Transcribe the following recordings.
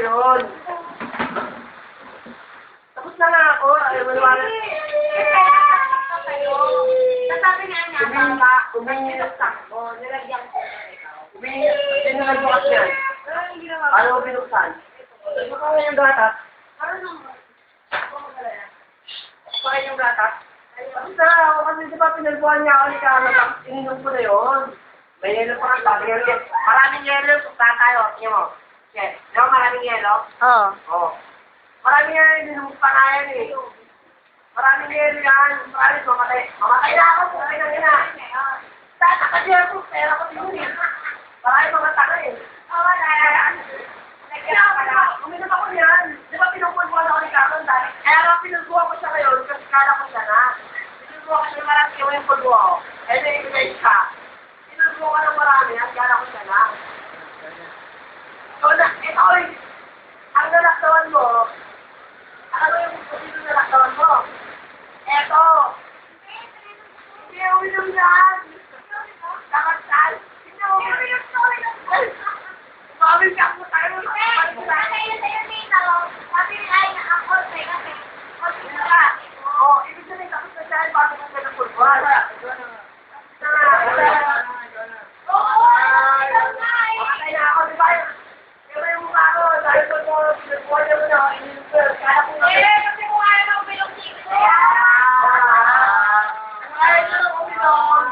yun. Tapos na nga ako. Ay, wala. Nasabi nga niya, baba, binuksan mo, nilagyan ko. Sinunod mo kasi yan. Paano mo binuksan? Ano ka yung gatas? Pakain yung gatas? Basta ako kasi di ba pinagbuhan niya ako ni Carla, tapos ininom ko na yun. May yelo pa ka sabi yun. Maraming yelo, sukta tayo. Tingnan mo. Okay. Di ba maraming yelo? Oo. Oo. Maraming yelo, ininom pa na yan eh. Maraming yelo yan. Maraming mamatay. Mamatay na ako. Mamatay na ina. Tataka siya ako. Pera ko din eh. Maraming mamatay eh. Oo, na. Uminom ako yan. Di ba pinagbuhan ako ni Carla dahil? Kaya nga pinagbuhan ko siya ngayon kasi kala ko siya na. Pinagbuhan ko siya marami yung pulbo ako. Eh, na-exercise ka. Pinagbuhan ko ng marami at kala ko siya na. So, ito ay, ang nalaktawan mo, ano yung dito nalaktawan mo? Eto. Hindi uminom yan. Nakasal. Hindi uminom yan. Mami, siya po tayo. Oh, ibig sabihin, tapos na siya, bago mo ka napulbuhan. Makatay na ako, di ba? Diba yung mukha ko, dahil ko mo, pinagbuhan niya mo na, ininipel. Kaya ko na. Kasi kung ayaw na uminom dito. Ayaw na lang uminom.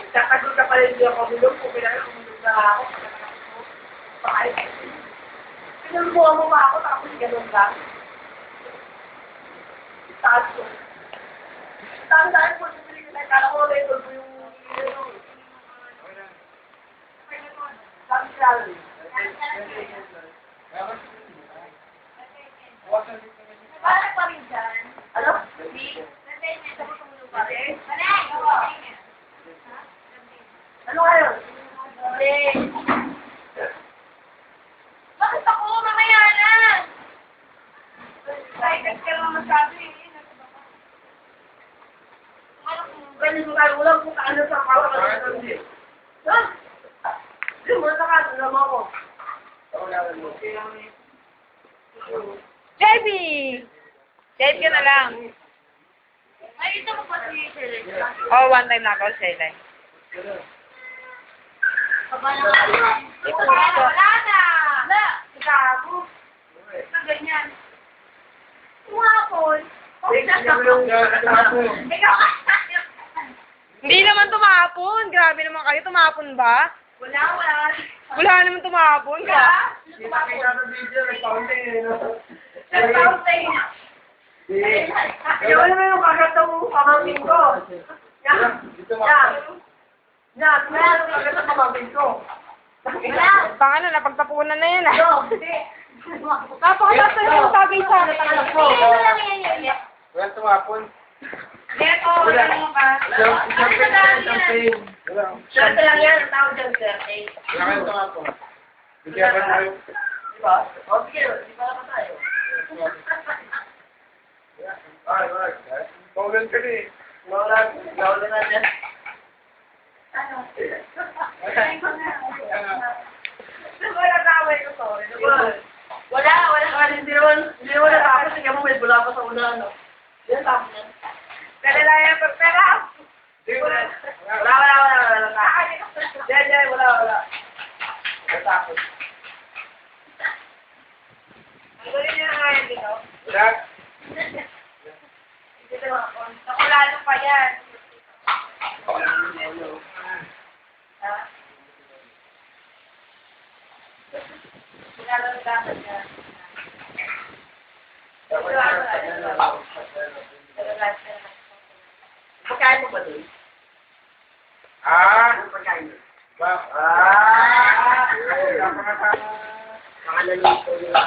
Tatagod ka pala hindi ako bilog kung kailangan umulog na ako. Bakit? Pinulbuhan mo ba ako tapos gano'n lang? Taas ko. Taas dahil po sa piling na kala ko na itulpo yung sabi siya. Parang pa rin dyan. Ano? Ano ngayon? Bakit ako? Mamaya na! Excited ka naman masabi. Ganito tayo, ulang kung kaano sa kawan ka ng hindi. Ha? Hindi mo na ka, naman ako. JB! JB ka na lang. Ay, ito mo pa si Select. Oh, one time na ako, Select. Aba na ka. Ito na, wala na. Wala. Gago. Ito ganyan. Tumapon. Ikaw Hindi naman tumapon. Grabe naman kayo. Tumapon ba? wala. Wala naman tumapon. Kita sa video, nag-counting eh, no? Nag-counting. Yung ano yung kaganda mo pamangkin ko? Yan, kaganda pamangkin ko. Wala. Baka na, napagtapunan na yan ah. Hindi. Napakasasal yung sabi sa akin. Hindi mo lang yan. Wala tumapon. Geto, wala mo ka. Swerte lang yan, ang tawag dyan, swerte. Wala kayong tumapon. Bigyan ba tayo? Diba? O, sige, di ba naman tayo? Ay. Paulan ka na eh. Nawala na dyan. Ano? Diba nataway ko to? Wala, hindi naman natapos. Sige mo, may bula pa sa una, no? Yan, tapos yan. Pero lang yan, pero wala. Diyan, wala. Natapos. Ang galing niya nga yan dito. Wala. Dito ako. Nakulalo pa yan. Ha? Sinalo ng dapat yan. Pagkain mo ba doon? Ah! Pagkain mo. Ba? Mga nalito nila.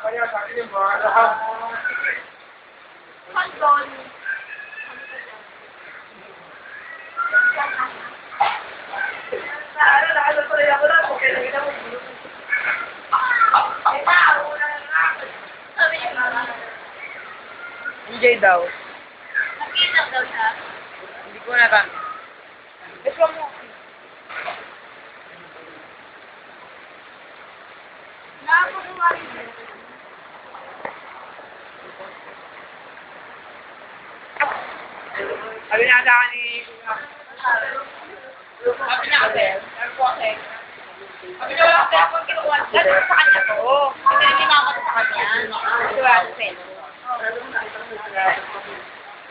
Kaya sa akin yung mga lahat. Hotdog. Ano tuloy ako lang, kung kailan kita mo. Sabi niya mama. DJ daw. Nakita daw siya. Hindi ko na tan. Let's go mo. Nakapagawari. Sabi na sa akin ni... Sabi niya kasi, sabi ko kasi, sabi niya wala kaya kung kinuha. Dahil sa kanya to. Kasi hindi mama ko sa kanya. Kasi wala sa seno.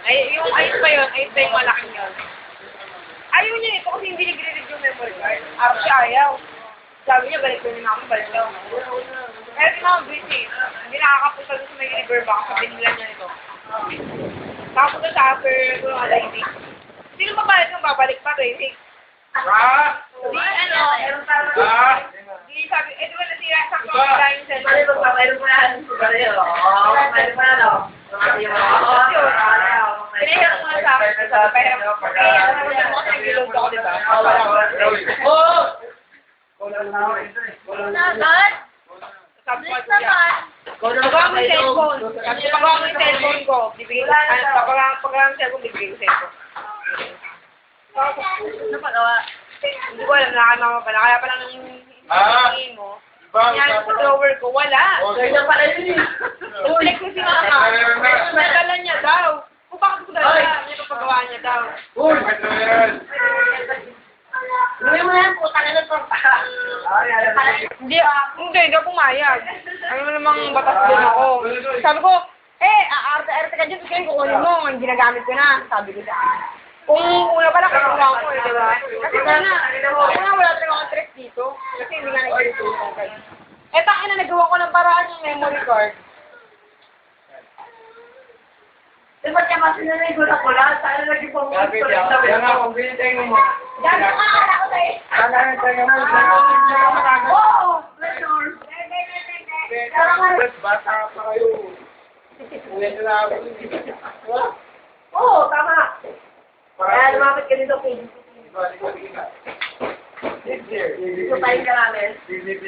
Ay, yung ayos pa yun. Ayos pa yung malaking yun. Ayaw niya ito kasi hindi nagre-read yung memory card. Araw siya ayaw. Sabi niya, balik ko ni mama, balik daw. Kaya si mama busy. Hindi nakakapunta doon sa may river baka sabihin nila niya ito. Nakapunta sa after kung ano hindi. Sino mabalit yung babalik pa, Tracy? Di ano, di sabi, di ba nasira sa kumita yung cellphone ko? Mayroon mo yan. Mayroon mo yan, o. Pinahirap mo na sa akin. Kaya naman ako nag-reload ako, di ba? Nagat? Sabi ko Next siya. naman. Pagawa mo yung cellphone. Sabi ko, pagawa mo yung cellphone ko. Bibigay ko. Pagawa mo yung cellphone, bibigay ko sa'yo. Napagawa. Hindi ko alam, nakakama pa na. Kaya pala nung hingin mo, yan sa drawer ko, wala. Ganyan pala yun eh. Ulit ko si mama. Nadala niya daw. Kung bakit ko dala, may papagawa niya daw. Gawin mo yan, puta na ito. Hindi ako pumayag. Ano mo namang batas din ako. Sabi ko, arte-arte ka dyan, kasi kukunin mo, ang ginagamit ko na. Sabi ko siya. Kung una pala, kinuha ko eh, di ba? Kasi una wala talaga akong trick dito. Kasi hindi nga nag-ito yung card. Eh, takin na nagawa ko ng paraan yung memory card. Di ba siya kasi na nagulak ko lang? Saan na naging pang-ulit ko rin sa Yan nga, kung binitay mo. Dami ka akala ko sa'yo. Oo! Pleasure! Bata pa kayo. Uwi na ako. Oo, tama. Kaya lumapit ka dito, Pin. This year. Gusto tayo ka namin.